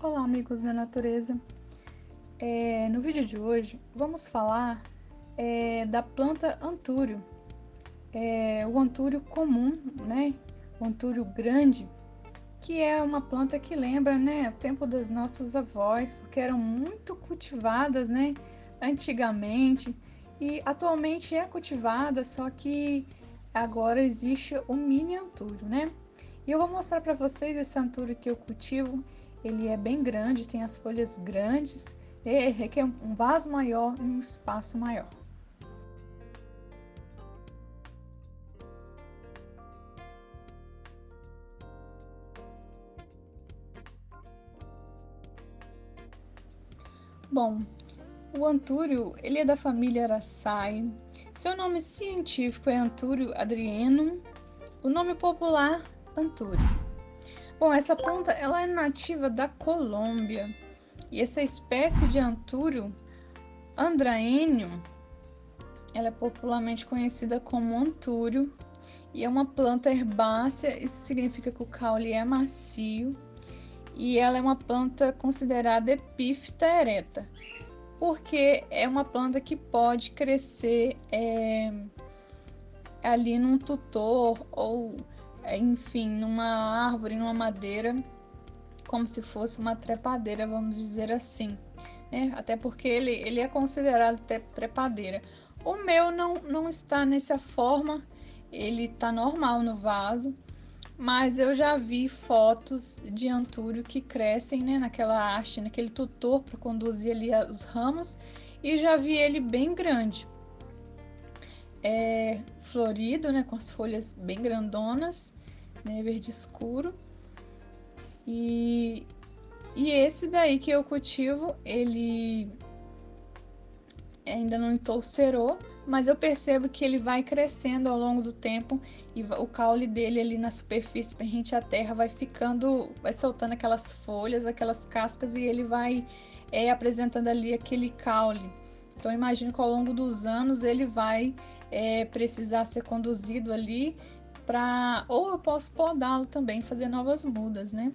Olá, amigos da natureza. No vídeo de hoje vamos falar da planta antúrio. O antúrio comum, né? O antúrio grande, que é uma planta que lembra, né, o tempo das nossas avós, porque eram muito cultivadas, né, antigamente, e atualmente é cultivada, só que agora existe o mini antúrio, né? E eu vou mostrar para vocês esse antúrio que eu cultivo. Ele é bem grande, tem as folhas grandes, requer um vaso maior e um espaço maior. Bom, o antúrio, ele é da família Araceae. Seu nome científico é Antúrio adrianum, o nome popular antúrio. Bom, essa planta ela é nativa da Colômbia e essa espécie de antúrio andraenium, ela é popularmente conhecida como antúrio e é uma planta herbácea. Isso significa que o caule é macio e ela é uma planta considerada epífita ereta, porque é uma planta que pode crescer ali num tutor ou, enfim, numa árvore, numa madeira, como se fosse uma trepadeira, vamos dizer assim, né? Até porque ele é considerado trepadeira. O meu não está nessa forma, ele está normal no vaso, mas eu já vi fotos de antúrio que crescem, né, naquela haste, naquele tutor para conduzir ali os ramos, e já vi ele bem grande, florido, né, com as folhas bem grandonas, né, verde escuro. E esse daí que eu cultivo, ele ainda não entolcerou, mas eu percebo que ele vai crescendo ao longo do tempo e o caule dele ali na superfície perrente à terra vai ficando, vai soltando aquelas folhas, aquelas cascas e ele vai apresentando ali aquele caule. Então imagino que ao longo dos anos ele vai precisar ser conduzido ali para, ou eu posso podá-lo também, fazer novas mudas, né?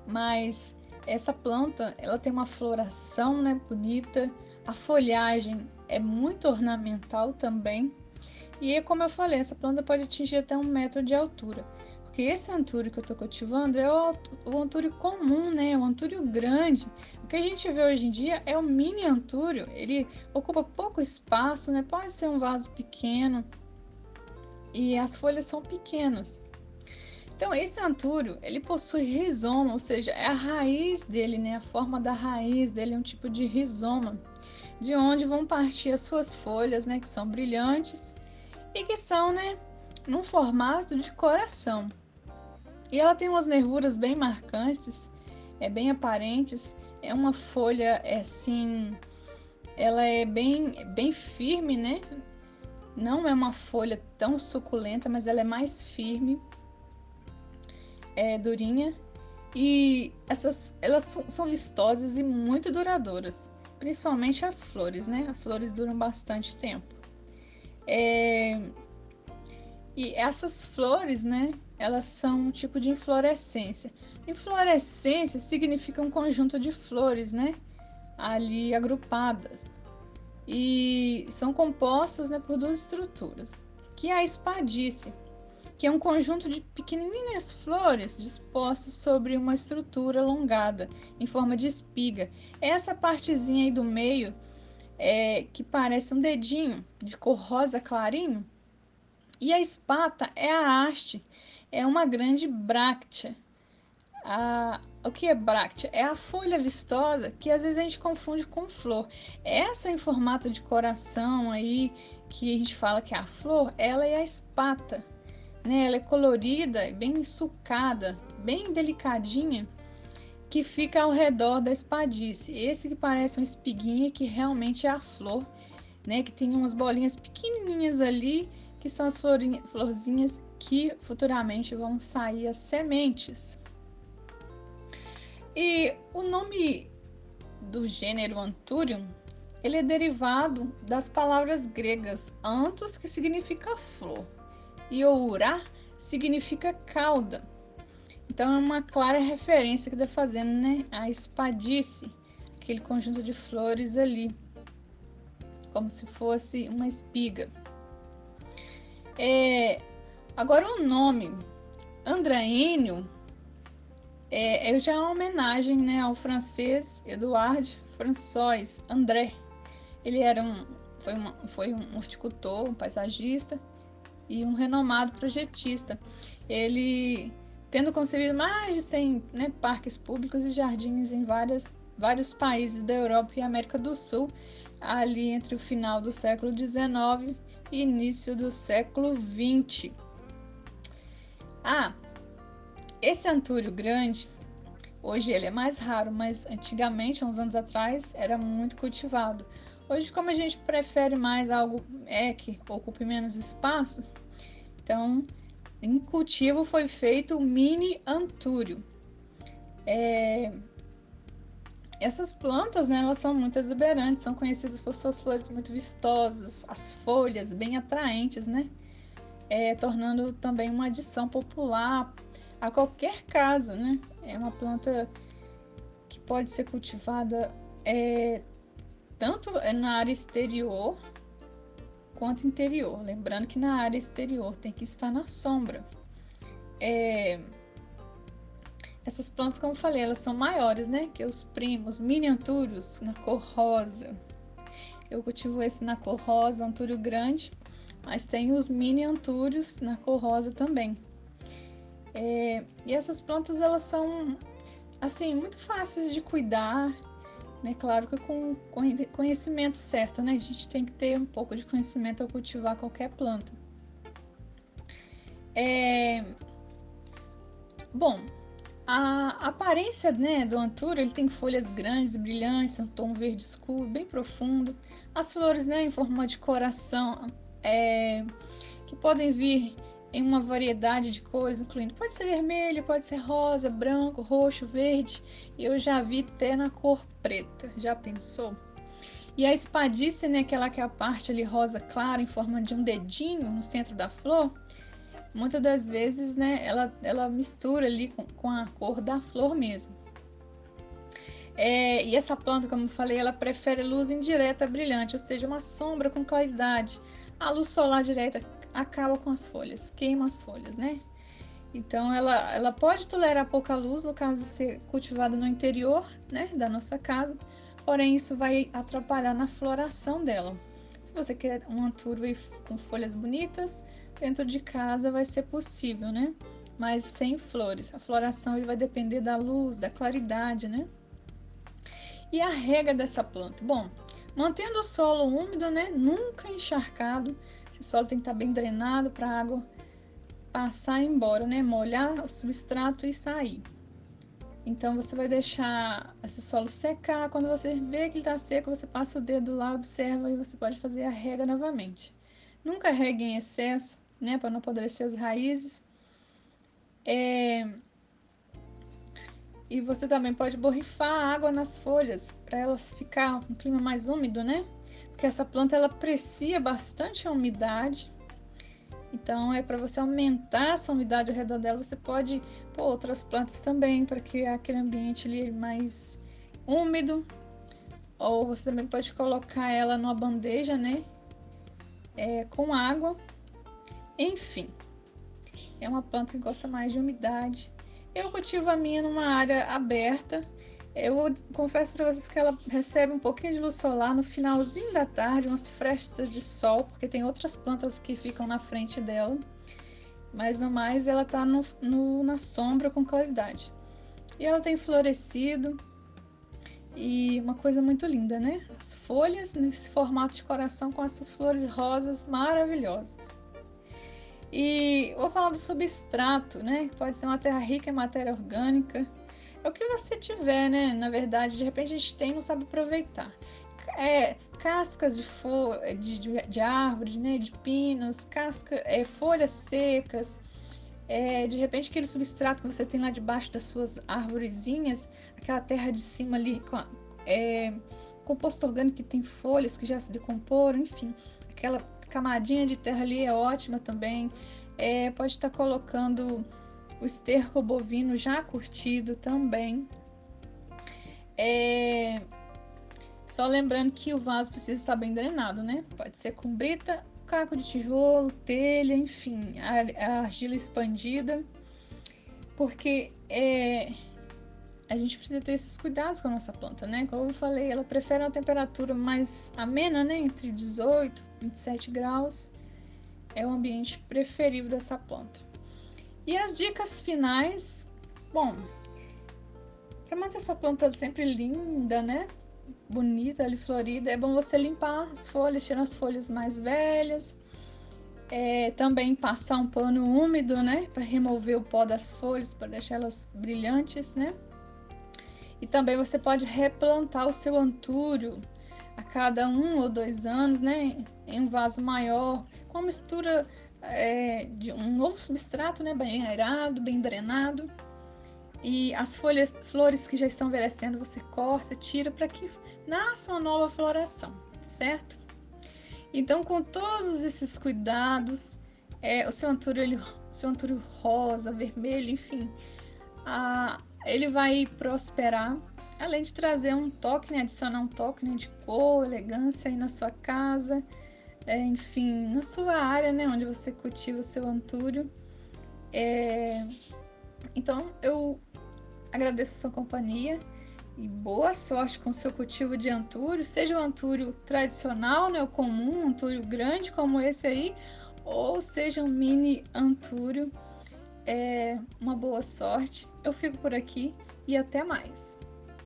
Mas essa planta, ela tem uma floração, né, bonita. A folhagem é muito ornamental também. E como eu falei, essa planta pode atingir até 1 metro de altura. Porque esse antúrio que eu estou cultivando é o antúrio comum, né? O antúrio grande. O que a gente vê hoje em dia é o mini antúrio. Ele ocupa pouco espaço, né? Pode ser um vaso pequeno. E as folhas são pequenas. Então, esse antúrio, ele possui rizoma, ou seja, é a raiz dele, né? A forma da raiz dele é um tipo de rizoma, de onde vão partir as suas folhas, né? Que são brilhantes e que são, né? Num formato de coração. E ela tem umas nervuras bem marcantes, bem aparentes. É uma folha, assim, ela é bem firme, né? Não é uma folha tão suculenta, mas ela é mais firme. Durinha, e elas são vistosas e muito duradouras, principalmente as flores, né? As flores duram bastante tempo. E essas flores, né? Elas são um tipo de inflorescência. Inflorescência significa um conjunto de flores, né? Ali agrupadas. E são compostas, né, por duas estruturas, que é a espadice, que é um conjunto de pequenininhas flores dispostas sobre uma estrutura alongada, em forma de espiga. Essa partezinha aí do meio, que parece um dedinho, de cor rosa clarinho, e a espata é a haste, é uma grande bráctea. O que é bráctea? É a folha vistosa que às vezes a gente confunde com flor. Essa em formato de coração aí, que a gente fala que é a flor, ela é a espata, né? Ela é colorida, bem sulcada, bem delicadinha, que fica ao redor da espadice. Esse que parece uma espiguinha, que realmente é a flor, né? Que tem umas bolinhas pequenininhas ali, que são as florzinhas que futuramente vão sair as sementes. E o nome do gênero Anthurium, ele é derivado das palavras gregas anthos, que significa flor, e ourá significa cauda. Então é uma clara referência que está fazendo, né? A espadice, aquele conjunto de flores ali, como se fosse uma espiga. Agora o nome Andraênio já é uma homenagem, né, ao francês Edouard François André. Ele foi um horticultor, um paisagista e um renomado projetista. Ele, tendo concebido mais de 100, né, parques públicos e jardins em vários países da Europa e América do Sul, ali entre o final do século XIX e início do século XX. Esse antúrio grande, hoje ele é mais raro, mas antigamente, há uns anos atrás, era muito cultivado. Hoje, como a gente prefere mais algo que ocupe menos espaço, então, em cultivo foi feito o mini antúrio. Essas plantas, né, elas são muito exuberantes, são conhecidas por suas flores muito vistosas, as folhas bem atraentes, né? Tornando também uma adição popular a qualquer casa, né? É uma planta que pode ser cultivada tanto na área exterior quanto interior. Lembrando que na área exterior tem que estar na sombra. Essas plantas, como eu falei, elas são maiores, né? Que os primos, mini antúrios na cor rosa. Eu cultivo esse na cor rosa, antúrio grande, mas tem os mini antúrios na cor rosa também. E essas plantas, elas são, assim, muito fáceis de cuidar, né? Claro que com conhecimento certo, né? A gente tem que ter um pouco de conhecimento ao cultivar qualquer planta. Bom, a aparência, né, do antúrio, ele tem folhas grandes e brilhantes, um tom verde escuro, bem profundo. As flores, né, em forma de coração, que podem vir em uma variedade de cores, incluindo, pode ser vermelho, pode ser rosa, branco, roxo, verde, e eu já vi até na cor preta. Já pensou? E a espadice, né, que é a parte ali rosa clara em forma de um dedinho no centro da flor, muitas das vezes, né, ela mistura ali com a cor da flor mesmo. E essa planta, como eu falei, ela prefere luz indireta brilhante, ou seja, uma sombra com claridade. A luz solar direta acaba com as folhas, queima as folhas, né? Então, ela pode tolerar pouca luz, no caso de ser cultivada no interior, né, da nossa casa, porém isso vai atrapalhar na floração dela. Se você quer um antúrio com folhas bonitas, dentro de casa vai ser possível, né? Mas sem flores. A floração vai depender da luz, da claridade, né? E a rega dessa planta? Bom, mantendo o solo úmido, né? Nunca encharcado. Esse solo tem que estar bem drenado para a água passar e ir embora, né? Molhar o substrato e sair. Então, você vai deixar esse solo secar. Quando você vê que ele está seco, você passa o dedo lá, observa e você pode fazer a rega novamente. Nunca regue em excesso, né? Para não apodrecer as raízes. E você também pode borrifar água nas folhas para elas ficar um clima mais úmido, né? Porque essa planta ela aprecia bastante a umidade. Então, para você aumentar essa umidade ao redor dela, você pode pôr outras plantas também para criar aquele ambiente ali mais úmido. Ou você também pode colocar ela numa bandeja, né? Com água. Enfim, é uma planta que gosta mais de umidade. Eu cultivo a minha numa área aberta. Eu confesso para vocês que ela recebe um pouquinho de luz solar no finalzinho da tarde, umas frestas de sol, porque tem outras plantas que ficam na frente dela. Mas no mais ela está na sombra com claridade. E ela tem florescido. E uma coisa muito linda, né? As folhas nesse formato de coração com essas flores rosas maravilhosas. E vou falar do substrato, né? Pode ser uma terra rica em matéria orgânica. É o que você tiver, né? Na verdade, de repente a gente tem e não sabe aproveitar. Cascas de árvores, né? De pinos, folhas secas. De repente aquele substrato que você tem lá debaixo das suas arvorezinhas, aquela terra de cima ali, composto orgânico que tem folhas que já se decomporam, enfim, aquela camadinha de terra ali é ótima também. Pode estar colocando o esterco bovino já curtido também. Só lembrando que o vaso precisa estar bem drenado, né? Pode ser com brita, caco de tijolo, telha, enfim, a argila expandida, porque a gente precisa ter esses cuidados com a nossa planta, né? Como eu falei, ela prefere uma temperatura mais amena, né? Entre 18 e 27 graus. É o ambiente preferível dessa planta. E as dicas finais, bom, para manter sua planta sempre linda, né? Bonita, ali florida, é bom você limpar as folhas, tirar as folhas mais velhas. Também passar um pano úmido, né? Para remover o pó das folhas, para deixar elas brilhantes, né? E também você pode replantar o seu antúrio a cada 1 ou 2 anos, né? Em um vaso maior, com a mistura de um novo substrato, né? Bem aerado, bem drenado. E as flores que já estão envelhecendo, você corta, tira para que nasça uma nova floração, certo? Então, com todos esses cuidados, o seu antúrio rosa, vermelho, enfim, ele vai prosperar, além de trazer um toque, né, adicionar um toque, né, de cor, elegância aí na sua casa, enfim, na sua área, né, onde você cultiva o seu antúrio. Então, eu agradeço a sua companhia e boa sorte com o seu cultivo de antúrio, seja o antúrio tradicional, né, o comum, um antúrio grande como esse aí, ou seja um mini antúrio. Uma boa sorte. Eu fico por aqui e até mais.